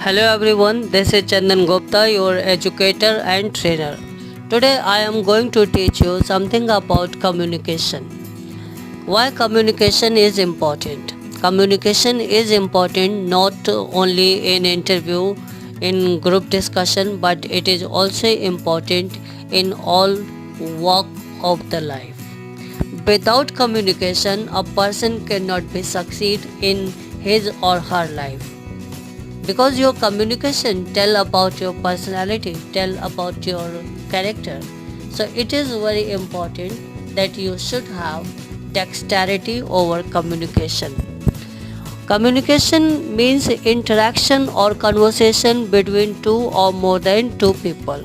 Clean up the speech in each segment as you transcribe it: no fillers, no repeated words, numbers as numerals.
Hello everyone, this is Chandan Gupta, your educator and trainer. Today I am going to teach you something about communication. Why communication is important? Communication is important not only in interview, in group discussion, but it is also important in all walk of the life. Without communication, a person cannot be succeed in his or her life because your communication tell about your personality, tell about your character. So it is very important that you should have dexterity over communication. Communication means interaction or conversation between two or more than two people.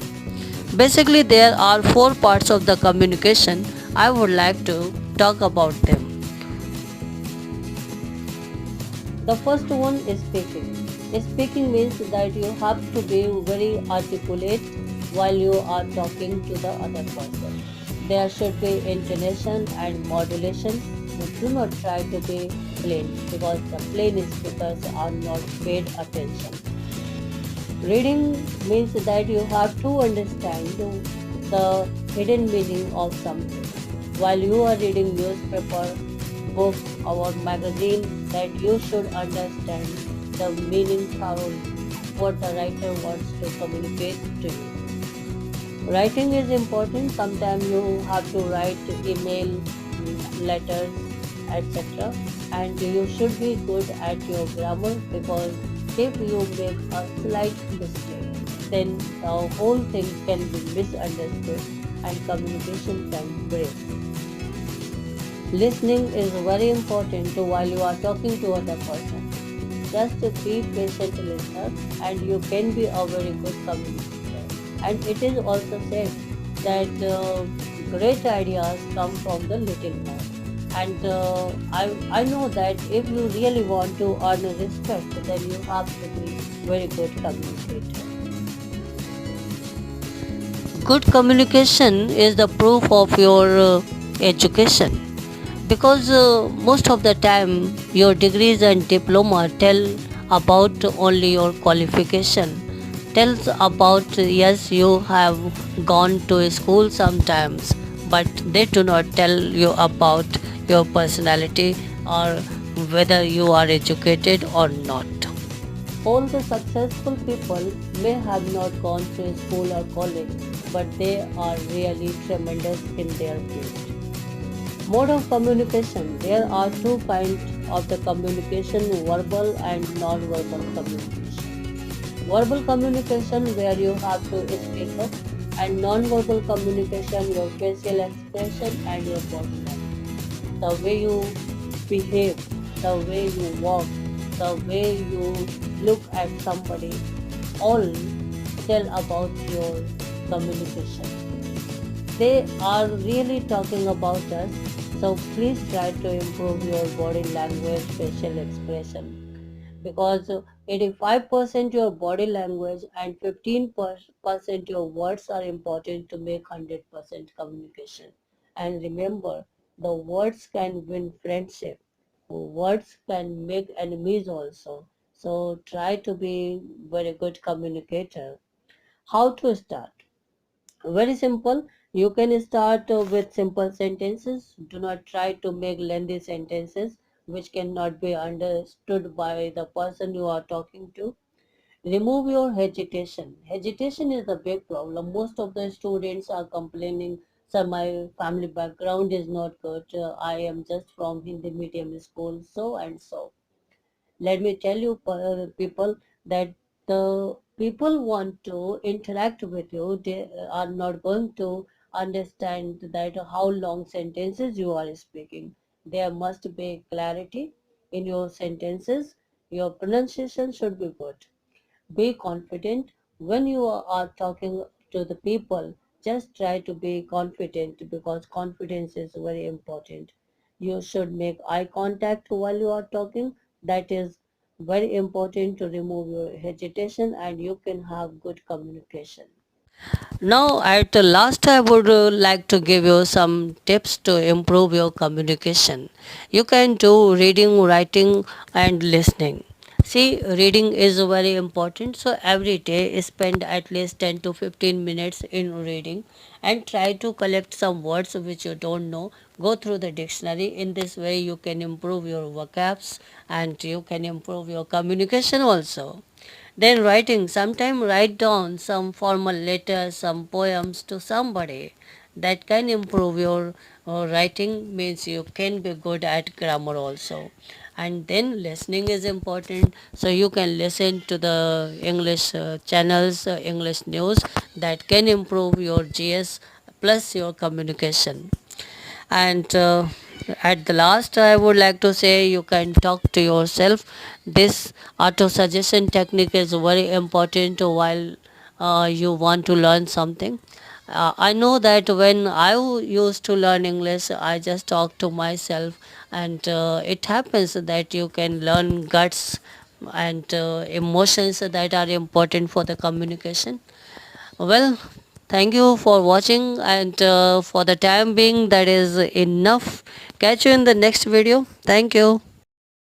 Basically there are four parts of the communication. I would like to talk about them. The first one is speaking. Speaking means that you have to be very articulate while you are talking to the other person. There should be intonation and modulation. Do not try to be plain because the plain speakers are not paid attention. Reading means that you have to understand the hidden meaning of something. While you are reading newspaper, book or magazine, that you should understand the meaning thoroughly, what the writer wants to communicate to you. Writing is important. Sometimes you have to write email, letters, etc. And you should be good at your grammar because if you make a slight mistake, then the whole thing can be misunderstood and communication can break. Listening is very important while you are talking to other person. Just be patient listener and you can be a very good communicator. And it is also said that great ideas come from the little more. And I know that if you really want to earn respect, then you have to be very good communicator. Good communication is the proof of your education because most of the time your degrees and diploma tell about only your qualification, tells about yes you have gone to school sometimes, but they do not tell you about your personality or whether you are educated or not. All the successful people may have not gone to school or college, but they are really tremendous in their field. Mode of communication. There are two kinds of the communication, verbal and non-verbal communication. Verbal communication where you have to speak up, and non-verbal communication your facial expression and your body language. The way you behave, the way you walk, the way you look at somebody, all tell about your communication. They are really talking about us. So please try to improve your body language, facial expression. Because 85% your body language and 15% your words are important to make 100% communication. And remember, the words can win friendship. Words can make enemies also. So try to be very good communicator. How to start? Very simple. You can start with simple sentences. Do not try to make lengthy sentences which cannot be understood by the person you are talking to. Remove your hesitation. Hesitation is a big problem. Most of the students are complaining, sir, my family background is not good. I am just from Hindi medium school, so and so. Let me tell you people that the people want to interact with you, they are not going to understand that how long sentences you are speaking. There must be clarity in your sentences. Your pronunciation should be good. Be confident when you are talking to the people. Just try to be confident because confidence is very important. You should make eye contact while you are talking. That is very important to remove your hesitation and you can have good communication. Now, at the last, I would like to give you some tips to improve your communication. You can do reading, writing, and listening. See, reading is very important. So every day spend at least 10 to 15 minutes in reading and try to collect some words which you don't know. Go through the dictionary. In this way you can improve your vocabs and you can improve your communication also. Then writing, sometime write down some formal letters, some poems to somebody. That can improve your writing, means you can be good at grammar also. And then listening is important, so you can listen to the English channels, English news, that can improve your GS plus your communication. And at the last, I would like to say you can talk to yourself. This auto suggestion technique is very important while you want to learn something. I know that when used to learn English, I just talk to myself, and it happens that you can learn guts and emotions that are important for the communication. Well, thank you for watching, and for the time being, that is enough. Catch you in the next video. Thank you.